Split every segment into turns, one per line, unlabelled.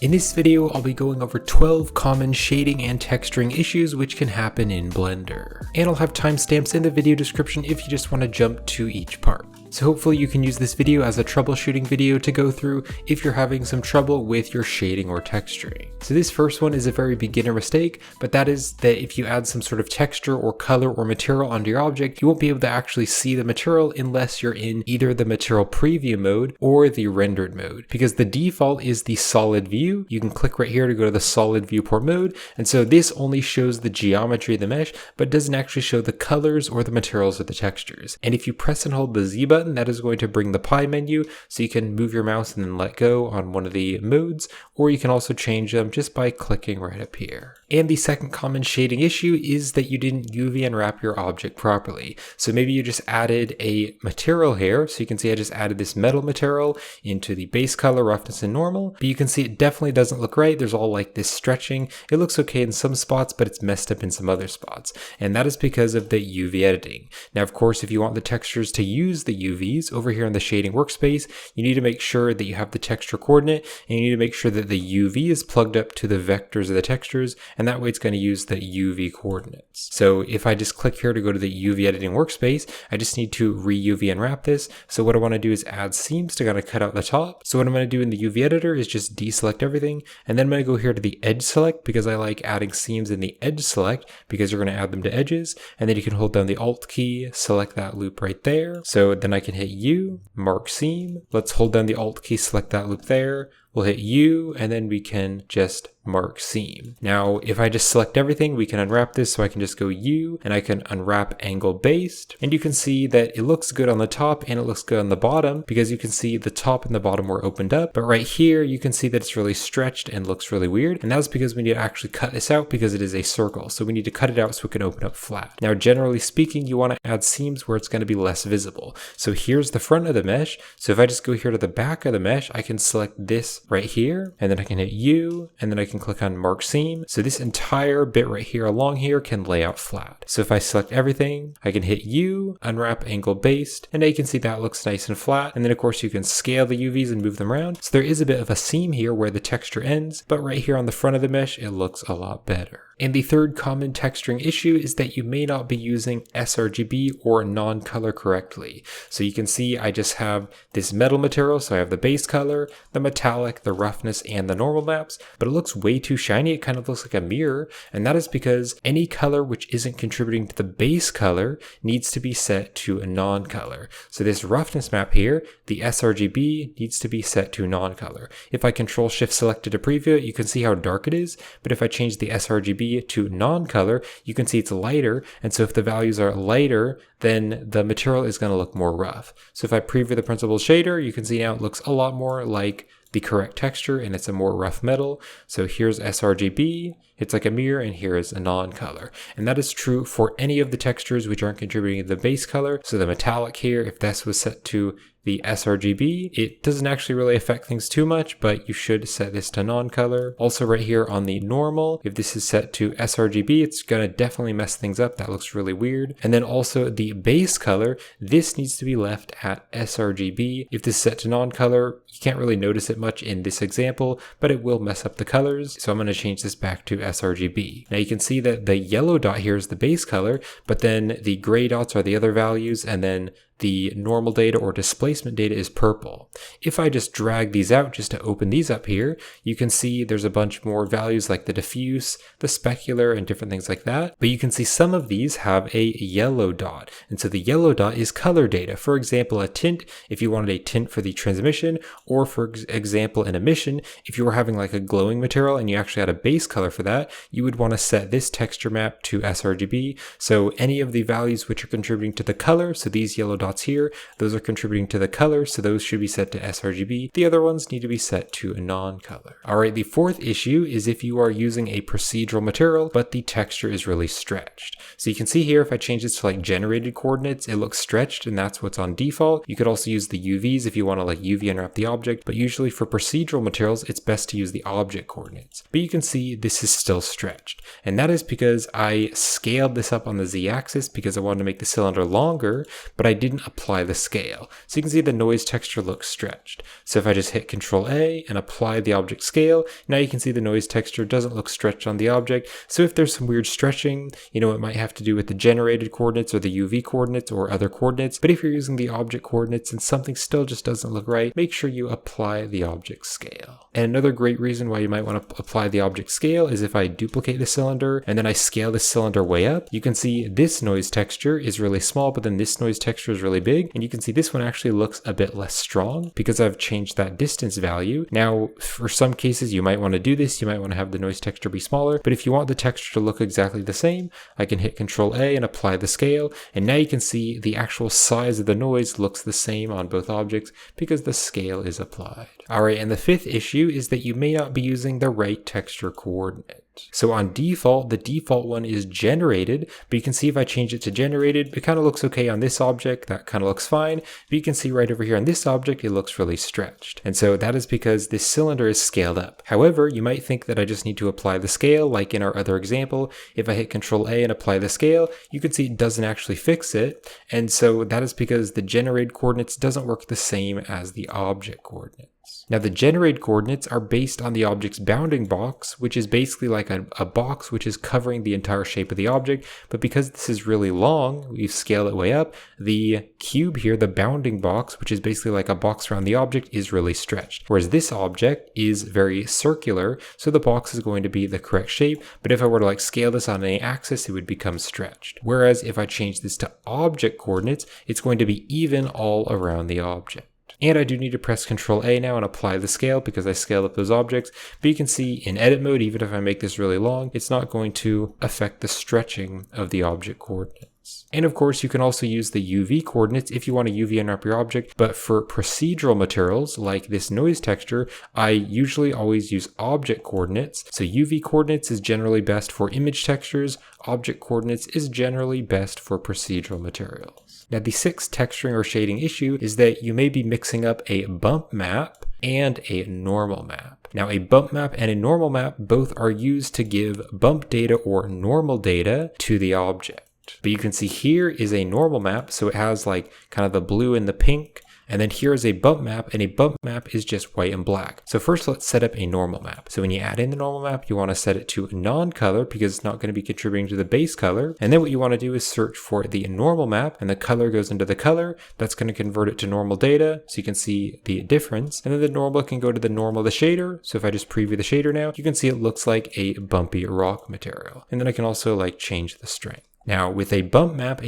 In this video, I'll be going over 12 common shading and texturing issues which can happen in Blender. And I'll have timestamps in the video description if you just want to jump to each part. So hopefully you can use this video as a troubleshooting video to go through if you're having some trouble with your shading or texturing. So this first one is a very beginner mistake, but that is that if you add some sort of texture or color or material onto your object, you won't be able to actually see the material unless you're in either the material preview mode or the rendered mode, because the default is the solid view. You can click right here to go to the solid viewport mode, and so this only shows the geometry of the mesh, but doesn't actually show the colors or the materials or the textures. And if you press and hold the Z button, that is going to bring the pie menu, so you can move your mouse and then let go on one of the modes, or you can also change them just by clicking right up here. And the second common shading issue is that you didn't UV unwrap your object properly. So maybe you just added a material here, so you can see I just added this metal material into the base color, roughness, and normal, but you can see it definitely doesn't look right. There's all like this stretching. It looks okay in some spots, but it's messed up in some other spots, and that is because of the UV editing. Now, of course, if you want the textures to use the UVs over here in the shading workspace, you need to make sure that you have the texture coordinate, and you need to make sure that the UV is plugged up to the vectors of the textures, and that way it's going to use the UV coordinates. So if I just click here to go to the UV editing workspace, I just need to re-UV unwrap this. So what I want to do is add seams to kind of cut out the top. So what I'm going to do in the UV editor is just deselect everything, and then I'm going to go here to the edge select because I like adding seams in the edge select because you're going to add them to edges, and then you can hold down the Alt key, select that loop right there. So then I can hit U, mark seam. Let's hold down the Alt key, select that loop there. We'll hit U, and then we can just mark seam. Now, if I just select everything, we can unwrap this, so I can just go U, and I can unwrap angle based, and you can see that it looks good on the top and it looks good on the bottom because you can see the top and the bottom were opened up, but right here you can see that it's really stretched and looks really weird, and that's because we need to actually cut this out because it is a circle, so we need to cut it out so it can open up flat. Now, generally speaking, you want to add seams where it's going to be less visible. So here's the front of the mesh, so if I just go here to the back of the mesh, I can select this right here, and then I can hit U, and then I can click on mark seam. So this entire bit right here along here can lay out flat. So if I select everything, I can hit U, unwrap angle based, and now you can see that looks nice and flat. And then of course you can scale the UVs and move them around. So there is a bit of a seam here where the texture ends, but right here on the front of the mesh, it looks a lot better. And the third common texturing issue is that you may not be using sRGB or non-color correctly. So you can see I just have this metal material, so I have the base color, the metallic, the roughness, and the normal maps, but it looks way too shiny. It kind of looks like a mirror, and that is because any color which isn't contributing to the base color needs to be set to a non-color. So this roughness map here, the sRGB needs to be set to non-color. If I Control Shift selected to preview it, you can see how dark it is, but if I change the sRGB to non-color, you can see it's lighter, and so if the values are lighter, then the material is going to look more rough. So if I preview the principled shader, you can see now it looks a lot more like the correct texture, and it's a more rough metal. So here's sRGB, it's like a mirror, and here is a non-color. And that is true for any of the textures which aren't contributing to the base color. So the metallic here, if this was set to the sRGB, it doesn't actually really affect things too much, but you should set this to non-color. Also right here on the normal, if this is set to sRGB, it's gonna definitely mess things up. That looks really weird. And then also the base color, this needs to be left at sRGB. If this is set to non-color, you can't really notice it much in this example, but it will mess up the colors. So I'm gonna change this back to sRGB. Now you can see that the yellow dot here is the base color, but then the gray dots are the other values, and then the normal data or displacement data is purple. If I just drag these out just to open these up here, you can see there's a bunch more values like the diffuse, the specular, and different things like that. But you can see some of these have a yellow dot. And so the yellow dot is color data. For example, a tint, if you wanted a tint for the transmission, or for example, an emission, if you were having like a glowing material and you actually had a base color for that, you would want to set this texture map to sRGB. So any of the values which are contributing to the color, so these yellow dots here, those are contributing to the color, so those should be set to sRGB. The other ones need to be set to a non-color. Alright, the fourth issue is if you are using a procedural material, but the texture is really stretched. So you can see here, if I change this to like generated coordinates, it looks stretched, and that's what's on default. You could also use the UVs if you want to like UV unwrap the object, but usually for procedural materials, it's best to use the object coordinates. But you can see this is still stretched, and that is because I scaled this up on the Z-axis because I wanted to make the cylinder longer, but I didn't didn't apply the scale. So you can see the noise texture looks stretched. So if I just hit Control A and apply the object scale, now you can see the noise texture doesn't look stretched on the object. So if there's some weird stretching, it might have to do with the generated coordinates or the UV coordinates or other coordinates. But if you're using the object coordinates and something still just doesn't look right, make sure you apply the object scale. And another great reason why you might want to apply the object scale is if I duplicate the cylinder and then I scale the cylinder way up, you can see this noise texture is really small, but then this noise texture is really big. And you can see this one actually looks a bit less strong because I've changed that distance value. Now, for some cases, you might want to do this. You might want to have the noise texture be smaller, but if you want the texture to look exactly the same, I can hit Control A and apply the scale. And now you can see the actual size of the noise looks the same on both objects because the scale is applied. All right, and the fifth issue is that you may not be using the right texture coordinate. So on default, the default one is generated, but you can see if I change it to generated, it kind of looks okay on this object, that kind of looks fine, but you can see right over here on this object, it looks really stretched. And so that is because this cylinder is scaled up. However, you might think that I just need to apply the scale, like in our other example. If I hit Control A and apply the scale, you can see it doesn't actually fix it. And so that is because the generated coordinates doesn't work the same as the object coordinates. Now the generated coordinates are based on the object's bounding box, which is basically like a box which is covering the entire shape of the object, but because this is really long, we scale it way up, the cube here, the bounding box, which is basically like a box around the object, is really stretched. Whereas this object is very circular, so the box is going to be the correct shape, but if I were to scale this on any axis, it would become stretched. Whereas if I change this to object coordinates, it's going to be even all around the object. And I do need to press Control A now and apply the scale because I scaled up those objects. But you can see in edit mode, even if I make this really long, it's not going to affect the stretching of the object coordinates. And of course, you can also use the UV coordinates if you want to UV unwrap your object. But for procedural materials like this noise texture, I usually always use object coordinates. So UV coordinates is generally best for image textures. Object coordinates is generally best for procedural materials. Now, the sixth texturing or shading issue is that you may be mixing up a bump map and a normal map. Now, a bump map and a normal map both are used to give bump data or normal data to the object. But you can see here is a normal map, so it has kind of the blue and the pink. And then here is a bump map, and a bump map is just white and black. So first let's set up a normal map. So when you add in the normal map, you want to set it to non-color because it's not going to be contributing to the base color. And then what you want to do is search for the normal map, and the color goes into the color. That's going to convert it to normal data, so you can see the difference. And then the normal can go to the normal, the shader. So if I just preview the shader now, you can see it looks like a bumpy rock material. And then I can also change the strength. Now with a bump map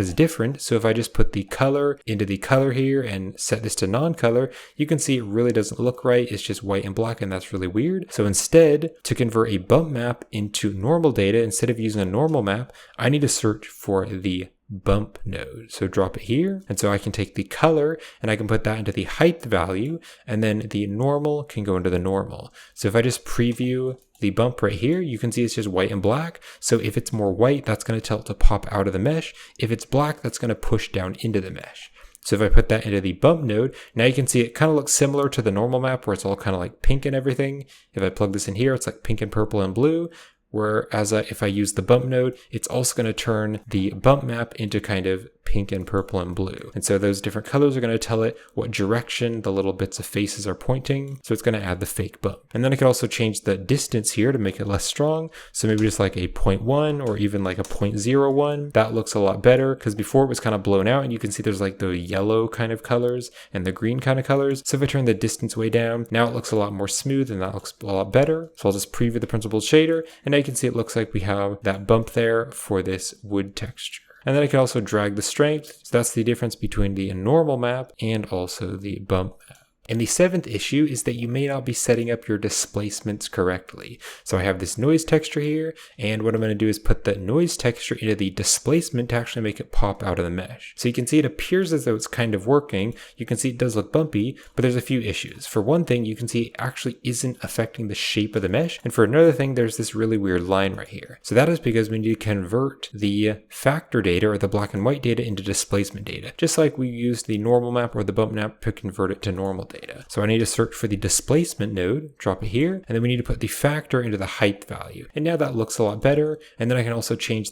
is different. So if I just put the color into the color here and set this to non-color, you can see it really doesn't look right. It's just white and black, and that's really weird. So instead, to convert a bump map into normal data, instead of using a normal map, I need to search for the bump node. So drop it here. And so I can take the color and I can put that into the height value, and then the normal can go into the normal. So if I just preview the bump right here, you can see it's just white and black. So if it's more white, that's going to tell it to pop out of the mesh. If it's black, that's going to push down into the mesh. So if I put that into the bump node, now you can see it kind of looks similar to the normal map where it's all kind of pink and everything. If I plug this in here, it's pink and purple and blue. Whereas if I use the bump node, it's also going to turn the bump map into kind of pink and purple and blue. And so those different colors are going to tell it what direction the little bits of faces are pointing. So it's going to add the fake bump. And then I can also change the distance here to make it less strong. So maybe just a 0.1 or even a 0.01. That looks a lot better because before it was kind of blown out, and you can see there's the yellow kind of colors and the green kind of colors. So if I turn the distance way down, now it looks a lot more smooth and that looks a lot better. So I'll just preview the principled shader, and now you can see it looks like we have that bump there for this wood texture. And then I can also drag the strength. So that's the difference between the normal map and also the bump map. And the seventh issue is that you may not be setting up your displacements correctly. So I have this noise texture here, and what I'm going to do is put the noise texture into the displacement to actually make it pop out of the mesh. So you can see it appears as though it's kind of working. You can see it does look bumpy, but there's a few issues. For one thing, you can see it actually isn't affecting the shape of the mesh. And for another thing, there's this really weird line right here. So that is because we need to convert the factor data or the black and white data into displacement data, just like we used the normal map or the bump map to convert it to normal data. So I need to search for the displacement node, drop it here, and then we need to put the factor into the height value. And now that looks a lot better. And then I can also change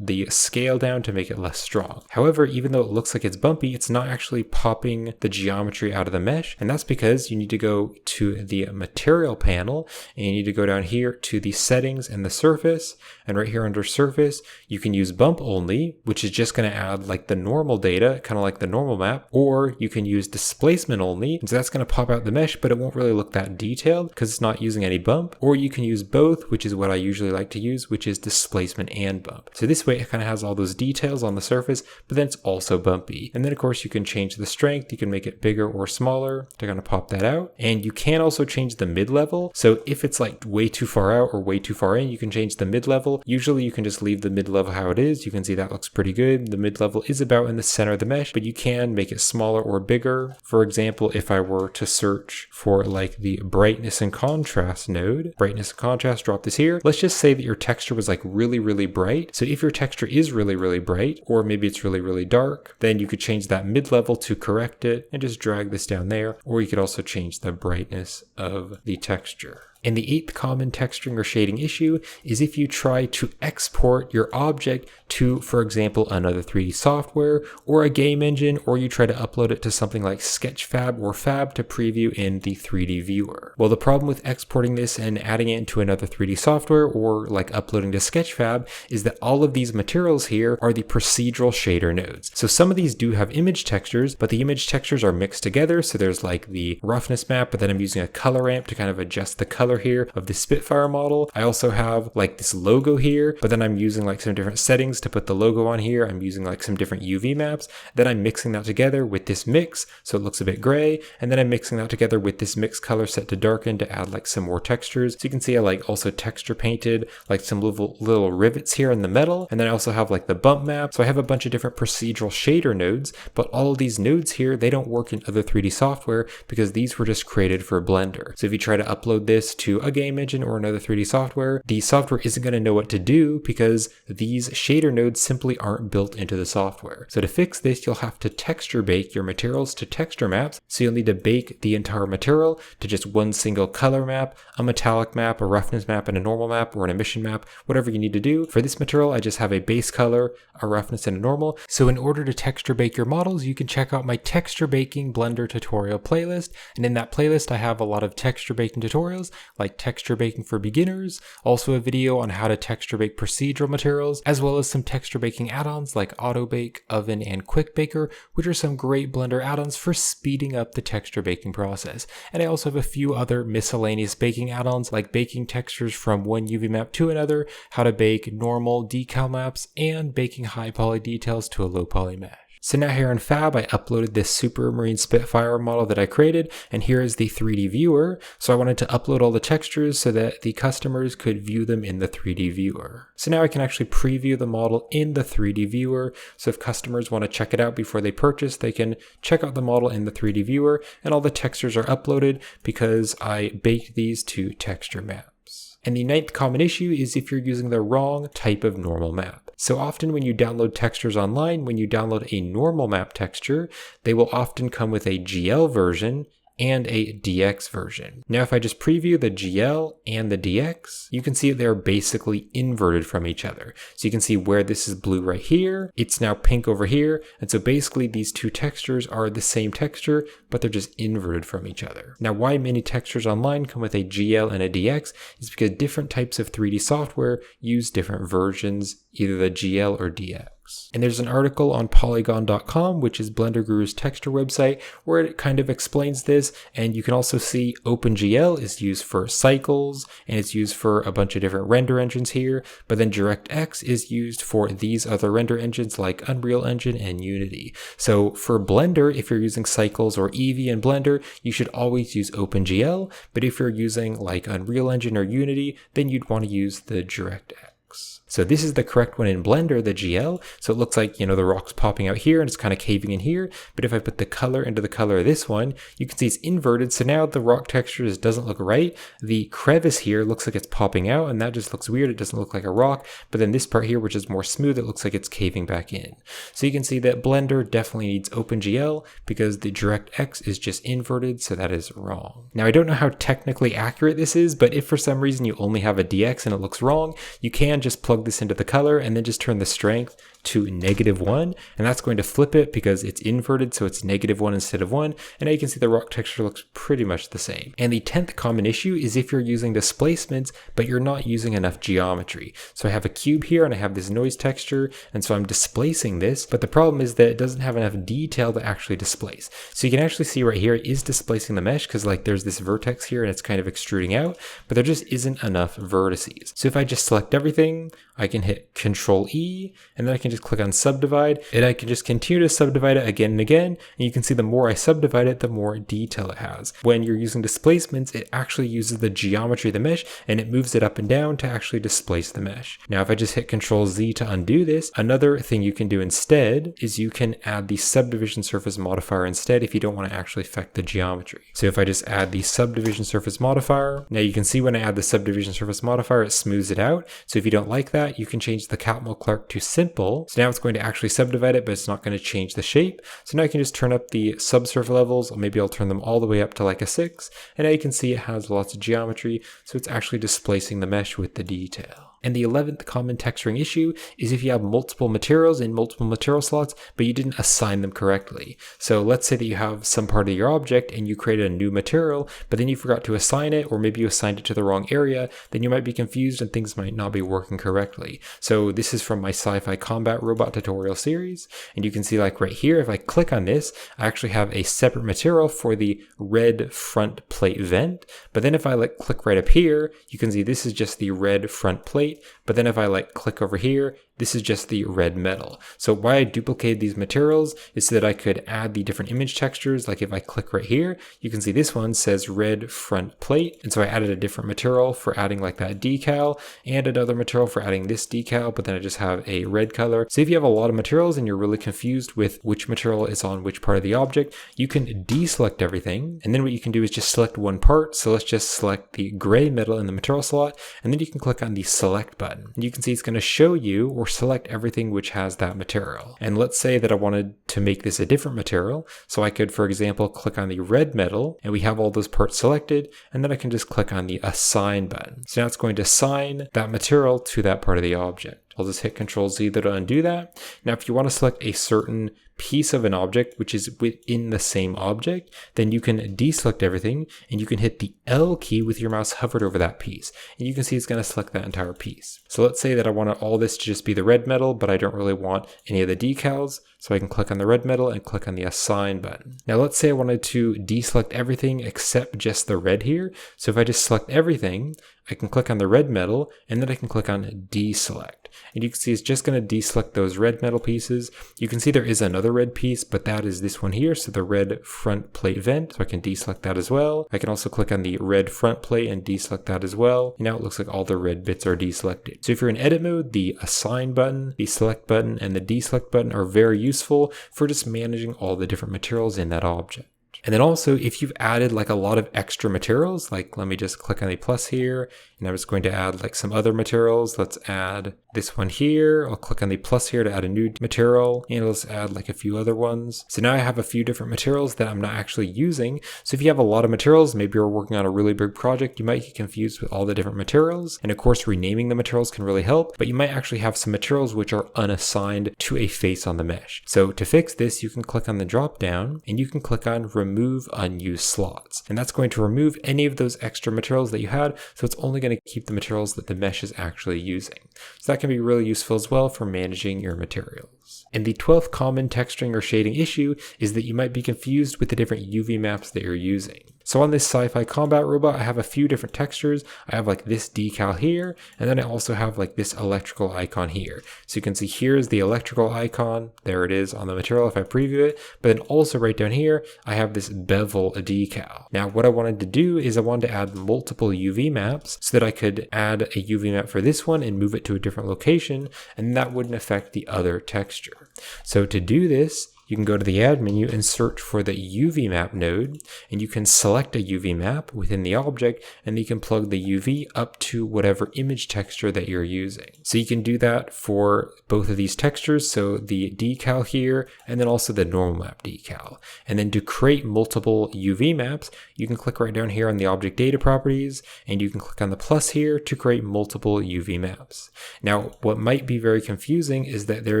the scale down to make it less strong. However, even though it looks like it's bumpy, it's not actually popping the geometry out of the mesh, and that's because you need to go to the material panel, and you need to go down here to the settings and the surface, and right here under surface, you can use bump only, which is just going to add like the normal data, kind of like the normal map, or you can use displacement only, and so that's going to pop out the mesh, but it won't really look that detailed because it's not using any bump, or you can use both, which is what I usually like to use, which is displacement and bump. So this way it kind of has all those details on the surface, but then it's also bumpy. And then of course you can change the strength, you can make it bigger or smaller to kind of pop that out, and you can also change the mid-level. So if it's like way too far out or way too far in, you can change the mid-level. Usually you can just leave the mid-level how it is. You can see that looks pretty good. The mid-level is about in the center of the mesh, but you can make it smaller or bigger. For example, if I were to search for like the brightness and contrast node, brightness and contrast, drop this here. Let's just say that your texture was like really bright. So if your texture is really bright, or maybe it's really dark, then you could change that mid-level to correct it and just drag this down there, or you could also change the brightness of the texture. And the 8th common texturing or shading issue is if you try to export your object to, for example, another 3D software or a game engine, or you try to upload it to something like Sketchfab or Fab to preview in the 3D viewer. Well, the problem with exporting this and adding it into another 3D software or like uploading to Sketchfab is that all of these materials here are the procedural shader nodes. So some of these do have image textures, but the image textures are mixed together. So there's like the roughness map, but then I'm using a color ramp to kind of adjust the color here of the Spitfire model. I also have like this logo here, but then I'm using like some different settings to put the logo on here. I'm using like some different UV maps. Then I'm mixing that together with this mix so it looks a bit gray, and then I'm mixing that together with this mix color set to darken to add like some more textures. So you can see I like also texture painted like some little rivets here in the metal, and then I also have like the bump map. So I have a bunch of different procedural shader nodes, but all of these nodes here, they don't work in other 3D software because these were just created for Blender. So if you try to upload this to a game engine or another 3D software, the software isn't going to know what to do because these shader nodes simply aren't built into the software. So to fix this, you'll have to texture bake your materials to texture maps. So you'll need to bake the entire material to just one single color map, a metallic map, a roughness map, and a normal map, or an emission map, whatever you need to do. For this material, I just have a base color, a roughness, and a normal. So in order to texture bake your models, you can check out my texture baking Blender tutorial playlist. And in that playlist, I have a lot of texture baking tutorials like texture baking for beginners, also a video on how to texture bake procedural materials, as well as some texture baking add-ons like Auto Bake, Oven, and Quick Baker, which are some great Blender add-ons for speeding up the texture baking process. And I also have a few other miscellaneous baking add-ons like baking textures from one UV map to another, how to bake normal decal maps, and baking high poly details to a low poly mesh. So now here in Fab, I uploaded this Supermarine Spitfire model that I created, and here is the 3D viewer. So I wanted to upload all the textures so that the customers could view them in the 3D viewer. So now I can actually preview the model in the 3D viewer. So if customers want to check it out before they purchase, they can check out the model in the 3D viewer, and all the textures are uploaded because I baked these to texture maps. And the 9th common issue is if you're using the wrong type of normal map. So often when you download textures online, when you download a normal map texture, they will often come with a GL version and a DX version. Now, if I just preview the GL and the DX, you can see that they're basically inverted from each other. So you can see where this is blue right here, it's now pink over here. And so basically these two textures are the same texture, but they're just inverted from each other. Now, why many textures online come with a GL and a DX is because different types of 3D software use different versions, either the GL or DX. And there's an article on polygon.com, which is Blender Guru's texture website, where it kind of explains this. And you can also see OpenGL is used for cycles, and it's used for a bunch of different render engines here. But then DirectX is used for these other render engines like Unreal Engine and Unity. So for Blender, if you're using cycles or Eevee in Blender, you should always use OpenGL. But if you're using like Unreal Engine or Unity, then you'd want to use the DirectX. So this is the correct one in Blender, the GL. So it looks like, you know, the rock's popping out here and it's kind of caving in here. But if I put the color into the color of this one, you can see it's inverted. So now the rock texture just doesn't look right. The crevice here looks like it's popping out, and that just looks weird. It doesn't look like a rock. But then this part here, which is more smooth, it looks like it's caving back in. So you can see that Blender definitely needs OpenGL because the DirectX is just inverted. So that is wrong. Now, I don't know how technically accurate this is, but if for some reason you only have a DX and it looks wrong, you can can just plug this into the color and then just turn the strength to -1, and that's going to flip it because it's inverted, so it's -1 instead of 1, and now you can see the rock texture looks pretty much the same. And the 10th common issue is if you're using displacements, but you're not using enough geometry. So I have a cube here and I have this noise texture, and so I'm displacing this, but the problem is that it doesn't have enough detail to actually displace. So you can actually see right here it is displacing the mesh because like there's this vertex here and it's kind of extruding out, but there just isn't enough vertices. So if I just select everything, I can hit Control E, and then I can just click on subdivide, and I can just continue to subdivide it again and again, and you can see the more I subdivide it, the more detail it has. When you're using displacements, it actually uses the geometry of the mesh, and it moves it up and down to actually displace the mesh. Now if I just hit Control Z to undo this, another thing you can do instead is you can add the subdivision surface modifier instead if you don't want to actually affect the geometry. So if I just add the subdivision surface modifier, now you can see when I add the subdivision surface modifier, it smooths it out. So if you don't like that, you can change the Catmull Clark to simple. So now it's going to actually subdivide it, but it's not going to change the shape. So now I can just turn up the subsurface levels, or maybe I'll turn them all the way up to like a 6. And now you can see it has lots of geometry. So it's actually displacing the mesh with the detail. And the 11th common texturing issue is if you have multiple materials in multiple material slots, but you didn't assign them correctly. So let's say that you have some part of your object and you created a new material, but then you forgot to assign it, or maybe you assigned it to the wrong area, then you might be confused and things might not be working correctly. So this is from my sci-fi combat robot tutorial series. And you can see like right here, if I click on this, I actually have a separate material for the red front plate vent. But then if I like click right up here, you can see this is just the red front plate. But then if I like click over here, this is just the red metal. So why I duplicated these materials is so that I could add the different image textures. Like if I click right here, you can see this one says red front plate. And so I added a different material for adding like that decal, and another material for adding this decal, but then I just have a red color. So if you have a lot of materials and you're really confused with which material is on which part of the object, you can deselect everything. And then what you can do is just select one part. So let's just select the gray metal in the material slot, and then you can click on the select button. And you can see it's going to show you or select everything which has that material. And let's say that I wanted to make this a different material. So I could, for example, click on the red metal, and we have all those parts selected, and then I can just click on the assign button. So now it's going to assign that material to that part of the object. I'll just hit Control Z to undo that. Now, if you want to select a certain piece of an object which is within the same object, then you can deselect everything and you can hit the L key with your mouse hovered over that piece. And you can see it's going to select that entire piece. So let's say that I want all this to just be the red metal, but I don't really want any of the decals. So I can click on the red metal and click on the assign button. Now let's say I wanted to deselect everything except just the red here. So if I just select everything, I can click on the red metal and then I can click on deselect. And you can see it's just going to deselect those red metal pieces. You can see there is another red piece, but that is this one here. So the red front plate vent. So I can deselect that as well. I can also click on the red front plate and deselect that as well. And now it looks like all the red bits are deselected. So if you're in edit mode, the assign button, the select button, and the deselect button are very useful for just managing all the different materials in that object. And then also, if you've added like a lot of extra materials, like let me just click on the plus here, and I'm just going to add like some other materials. Let's add this one here. I'll click on the plus here to add a new material, and let's add like a few other ones. So now I have a few different materials that I'm not actually using. So if you have a lot of materials, maybe you're working on a really big project, you might get confused with all the different materials. And of course, renaming the materials can really help, but you might actually have some materials which are unassigned to a face on the mesh. So to fix this, you can click on the drop down and you can click on remove unused slots. And that's going to remove any of those extra materials that you had. So it's only going to keep the materials that the mesh is actually using. So that can be really useful as well for managing your materials. And the 12th common texturing or shading issue is that you might be confused with the different UV maps that you're using. So on this sci-fi combat robot, I have a few different textures. I have like this decal here, and then I also have like this electrical icon here. So you can see here's the electrical icon. There it is on the material if I preview it. But then also right down here, I have this bevel decal. Now what I wanted to do is I wanted to add multiple UV maps so that I could add a UV map for this one and move it to a different location, and that wouldn't affect the other texture. So to do this, you can go to the add menu and search for the UV map node, and you can select a UV map within the object, and you can plug the UV up to whatever image texture that you're using. So you can do that for both of these textures, so the decal here, and then also the normal map decal. And then to create multiple UV maps, you can click right down here on the object data properties, and you can click on the plus here to create multiple UV maps. Now, what might be very confusing is that there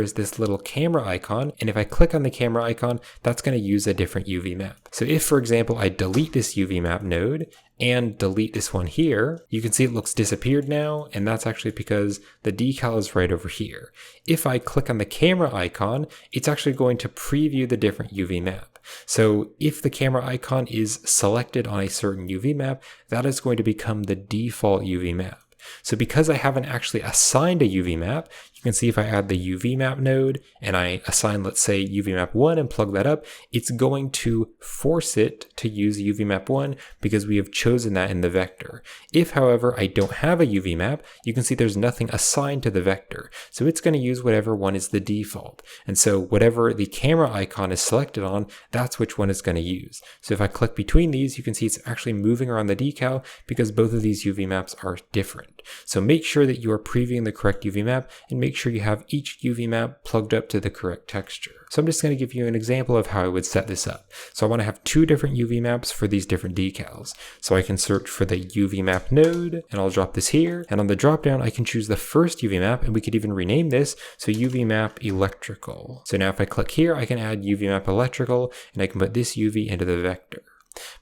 is this little camera icon, and if I click on the camera icon, that's going to use a different UV map. So if, for example, I delete this UV map node and delete this one here, you can see it looks disappeared now, and that's actually because the decal is right over here. If I click on the camera icon, it's actually going to preview the different UV map. So if the camera icon is selected on a certain UV map, that is going to become the default UV map. So because I haven't actually assigned a UV map, you can see if I add the UV map node and I assign, let's say, UV map 1 and plug that up, it's going to force it to use UV map 1 because we have chosen that in the vector. If, however, I don't have a UV map, you can see there's nothing assigned to the vector. So it's going to use whatever one is the default. And so whatever the camera icon is selected on, that's which one it's going to use. So if I click between these, you can see it's actually moving around the decal because both of these UV maps are different. So make sure that you are previewing the correct UV map and make sure you have each UV map plugged up to the correct texture. So I'm just going to give you an example of how I would set this up. So I want to have two different UV maps for these different decals. So I can search for the UV map node, and I'll drop this here. And on the drop down, I can choose the first UV map, and we could even rename this. So UV map electrical. So now if I click here, I can add UV map electrical, and I can put this UV into the vector.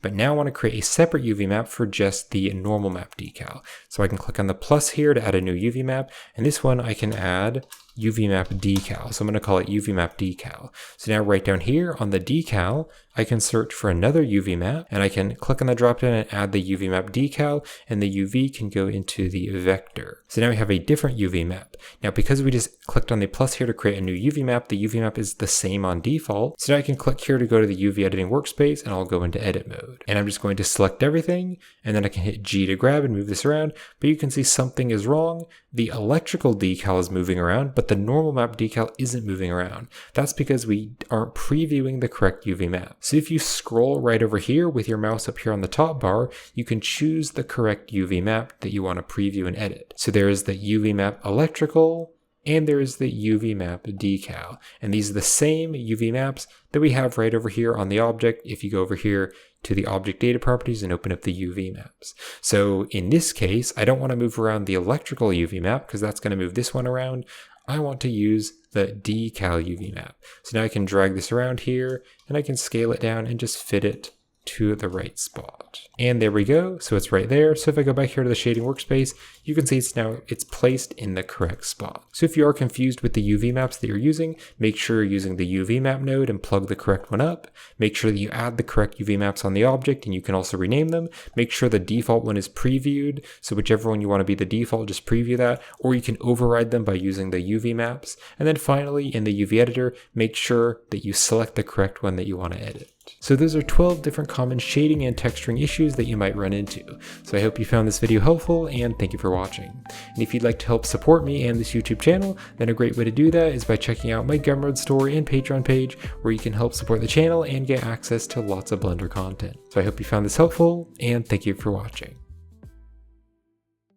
But now I want to create a separate UV map for just the normal map decal. So I can click on the plus here to add a new UV map, and this one I can add UV map decal. So I'm going to call it UV map decal. So now right down here on the decal, I can search for another UV map, and I can click on the drop down and add the UV map decal, and the UV can go into the vector. So now we have a different UV map. Now because we just clicked on the plus here to create a new UV map, the UV map is the same on default. So now I can click here to go to the UV editing workspace, and I'll go into edit mode. And I'm just going to select everything, and then I can hit G to grab and move this around, but you can see something is wrong. The electrical decal is moving around, but the normal map decal isn't moving around. That's because we aren't previewing the correct UV map. So if you scroll right over here with your mouse up here on the top bar, you can choose the correct UV map that you want to preview and edit. So there is the UV map electrical, and there is the UV map decal. And these are the same UV maps that we have right over here on the object if you go over here to the object data properties and open up the UV maps. So in this case, I don't want to move around the electrical UV map because that's going to move this one around. I want to use the decal UV map. So now I can drag this around here and I can scale it down and just fit it to the right spot. And there we go. So it's right there. So if I go back here to the shading workspace, you can see it's placed in the correct spot. So if you are confused with the UV maps that you're using, make sure you're using the UV map node and plug the correct one up. Make sure that you add the correct UV maps on the object, and you can also rename them. Make sure the default one is previewed. So whichever one you want to be the default, just preview that, or you can override them by using the UV maps. And then finally, in the UV editor, make sure that you select the correct one that you want to edit. So those are 12 different common shading and texturing issues that you might run into. So I hope you found this video helpful, and thank you for watching. And if you'd like to help support me and this YouTube channel, then a great way to do that is by checking out my Gumroad store and Patreon page, where you can help support the channel and get access to lots of Blender content. So I hope you found this helpful, and thank you for watching.